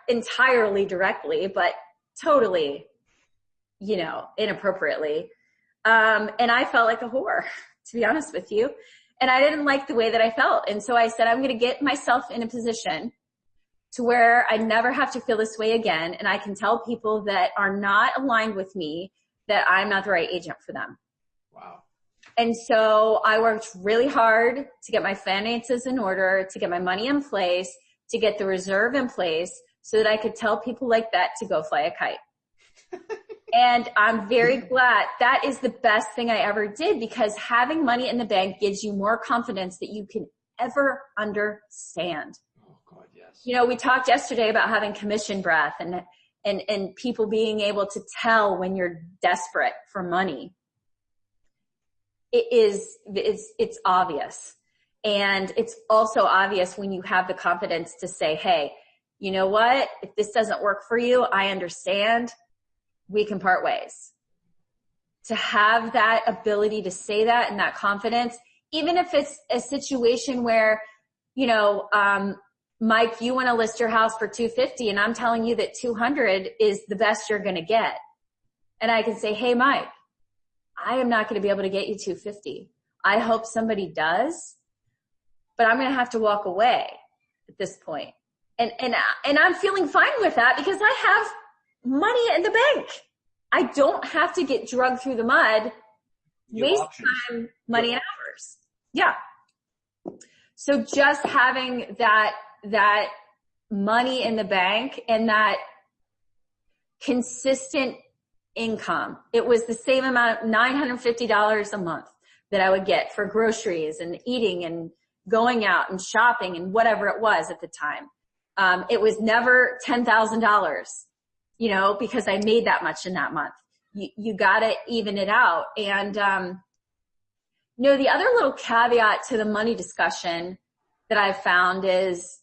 entirely directly, but totally, inappropriately. And I felt like a whore, to be honest with you. And I didn't like the way that I felt. And so I said, I'm going to get myself in a position to where I never have to feel this way again. And I can tell people that are not aligned with me that I'm not the right agent for them. Wow. And so I worked really hard to get my finances in order, to get my money in place, to get the reserve in place so that I could tell people like that to go fly a kite. And I'm very glad that is the best thing I ever did, because having money in the bank gives you more confidence that you can ever understand. Oh God, yes. We talked yesterday about having commission breath and people being able to tell when you're desperate for money. It's obvious. And it's also obvious when you have the confidence to say, hey, you know what? If this doesn't work for you, I understand. We can part ways. To have that ability to say that and that confidence, even if it's a situation where, Mike, you want to list your house for $250 and I'm telling you that $200 is the best you're going to get. And I can say, hey, Mike, I am not going to be able to get you $250. I hope somebody does, but I'm going to have to walk away at this point. And I'm feeling fine with that because I have money in the bank. I don't have to get drugged through the mud, waste time, money, and hours. Yeah. So just having that money in the bank and that consistent income. It was the same amount, $950 a month that I would get for groceries and eating and going out and shopping and whatever it was at the time. It was never $10,000, because I made that much in that month. You gotta even it out. And, the other little caveat to the money discussion that I've found is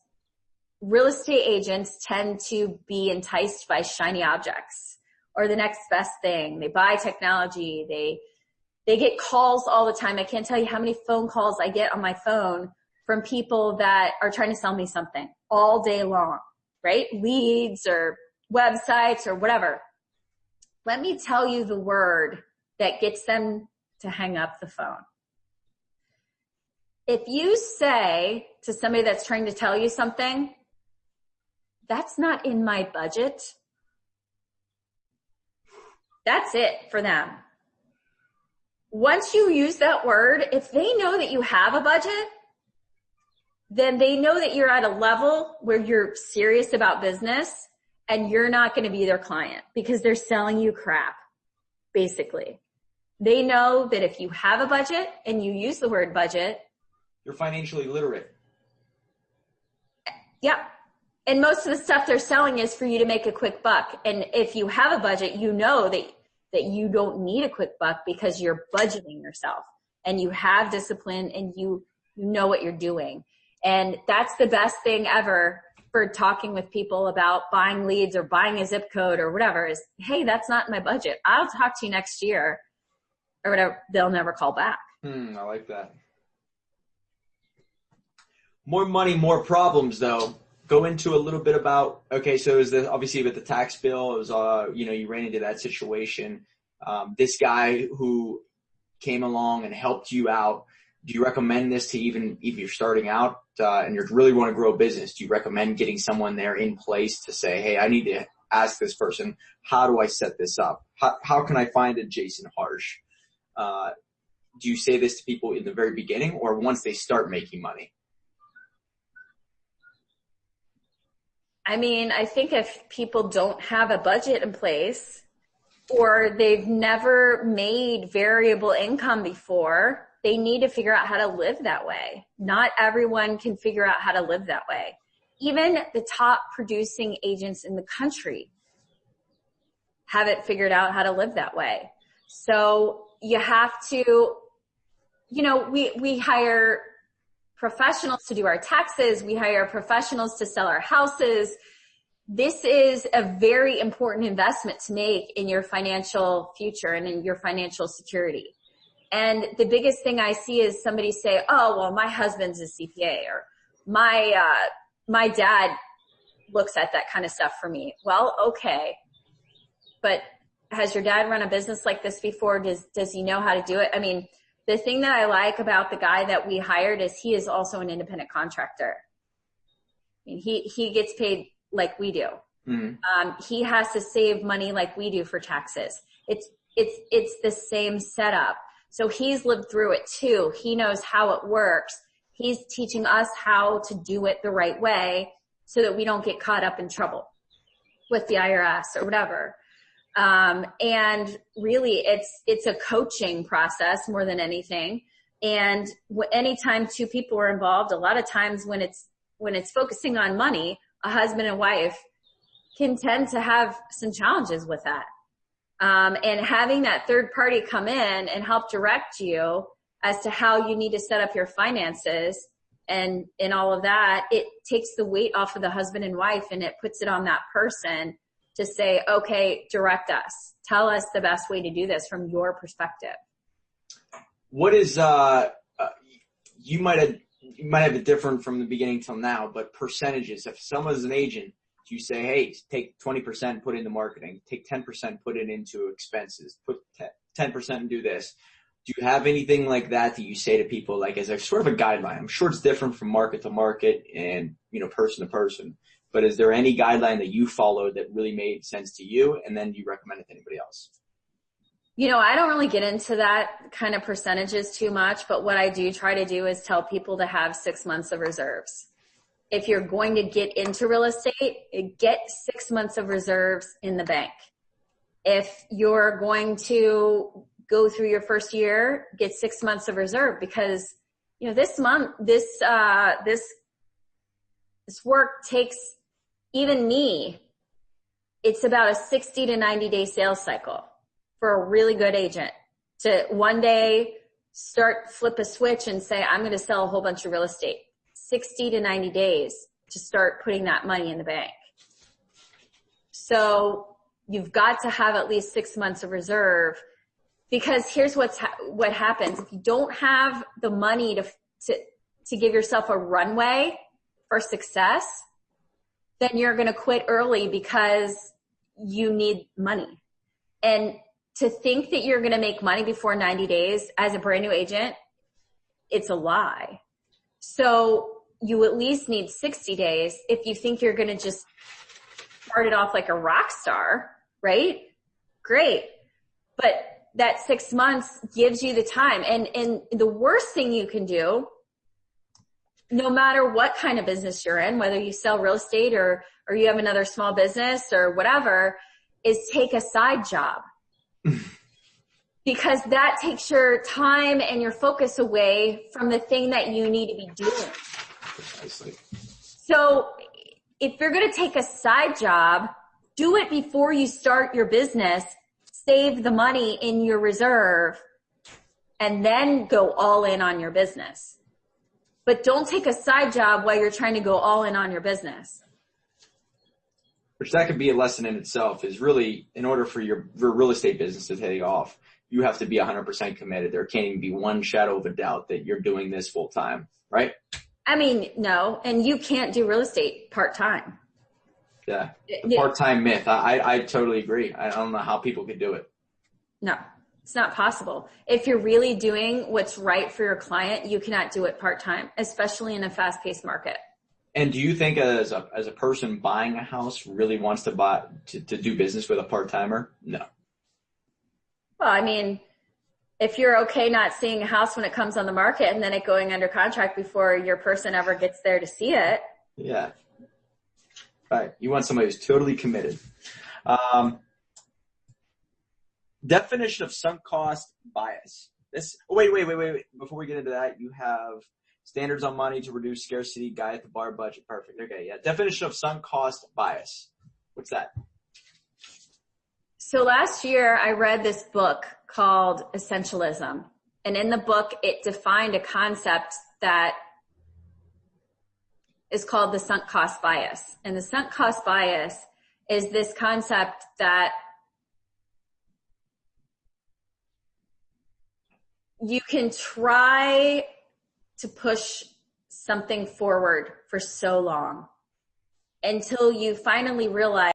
real estate agents tend to be enticed by shiny objects or the next best thing. They buy technology. They get calls all the time. I can't tell you how many phone calls I get on my phone from people that are trying to sell me something all day long, right? Leads or websites or whatever. Let me tell you the word that gets them to hang up the phone. If you say to somebody that's trying to tell you something, that's not in my budget, that's it for them. Once you use that word, if they know that you have a budget, then they know that you're at a level where you're serious about business and you're not going to be their client because they're selling you crap, basically. They know that if you have a budget and you use the word budget, you're financially literate. Yeah. And most of the stuff they're selling is for you to make a quick buck. And if you have a budget, you know that you don't need a quick buck because you're budgeting yourself and you have discipline and you know what you're doing. And that's the best thing ever for talking with people about buying leads or buying a zip code or whatever is, hey, that's not in my budget. I'll talk to you next year or whatever. They'll never call back. I like that. More money, more problems though. Go into a little bit about, okay, so is the, obviously with the tax bill, it was, you ran into that situation. This guy who came along and helped you out, do you recommend this to even if you're starting out and you really want to grow a business? Do you recommend getting someone there in place to say, hey, I need to ask this person, how do I set this up? How can I find a Jason Harsh? Do you say this to people in the very beginning or once they start making money? I mean, I think if people don't have a budget in place or they've never made variable income before, they need to figure out how to live that way. Not everyone can figure out how to live that way. Even the top producing agents in the country haven't figured out how to live that way. So you have to, we hire professionals to do our taxes. We hire professionals to sell our houses. This is a very important investment to make in your financial future and in your financial security. And the biggest thing I see is somebody say, oh, well, my husband's a CPA or my dad looks at that kind of stuff for me. Well, okay, but has your dad run a business like this before? Does he know how to do it? I mean, the thing that I like about the guy that we hired is he is also an independent contractor. I mean, he gets paid like we do. Mm-hmm. He has to save money like we do for taxes. It's the same setup. So he's lived through it too. He knows how it works. He's teaching us how to do it the right way so that we don't get caught up in trouble with the IRS or whatever. And really it's a coaching process more than anything. And anytime two people are involved, a lot of times when it's focusing on money, a husband and wife can tend to have some challenges with that. And having that third party come in and help direct you as to how you need to set up your finances and all of that, it takes the weight off of the husband and wife and it puts it on that person to say, okay, direct us. Tell us the best way to do this from your perspective. What is, you might have it different from the beginning till now, but percentages. If someone's an agent, you say, hey, take 20%, put into marketing, take 10%, put it into expenses, put 10% and do this. Do you have anything like that you say to people, like as a sort of a guideline? I'm sure it's different from market to market and, person to person, but is there any guideline that you followed that really made sense to you? And then do you recommend it to anybody else? I don't really get into that kind of percentages too much, but what I do try to do is tell people to have 6 months of reserves. If you're going to get into real estate, get 6 months of reserves in the bank. If you're going to go through your first year, get 6 months of reserve because, this work takes even me. It's about a 60 to 90 day sales cycle for a really good agent to one day flip a switch and say, I'm going to sell a whole bunch of real estate. 60 to 90 days to start putting that money in the bank. So you've got to have at least 6 months of reserve because here's what happens. If you don't have the money to give yourself a runway for success, then you're going to quit early because you need money. And to think that you're going to make money before 90 days as a brand new agent, it's a lie. So you at least need 60 days if you think you're going to just start it off like a rock star, right? Great. But that 6 months gives you the time. And the worst thing you can do, no matter what kind of business you're in, whether you sell real estate or you have another small business or whatever, is take a side job. Because that takes your time and your focus away from the thing that you need to be doing. Precisely. So if you're going to take a side job, do it before you start your business, save the money in your reserve, and then go all in on your business. But don't take a side job while you're trying to go all in on your business. Which that could be a lesson in itself is really, in order for your real estate business to take off, you have to be 100% committed. There can't even be one shadow of a doubt that you're doing this full time, right? I mean, no, and you can't do real estate part-time. Yeah, the part-time myth. I totally agree. I don't know how people could do it. No, it's not possible. If you're really doing what's right for your client, you cannot do it part-time, especially in a fast-paced market. And do you think as a person buying a house really wants to do business with a part-timer? No. Well, I mean, if you're okay not seeing a house when it comes on the market and then it going under contract before your person ever gets there to see it. Yeah. Right. You want somebody who's totally committed. Definition of sunk cost bias. Wait. Before we get into that, you have standards on money to reduce scarcity, guy at the bar budget. Perfect. Okay. Yeah. Definition of sunk cost bias. What's that? So last year I read this book called Essentialism. And in the book, it defined a concept that is called the sunk cost bias. And the sunk cost bias is this concept that you can try to push something forward for so long until you finally realize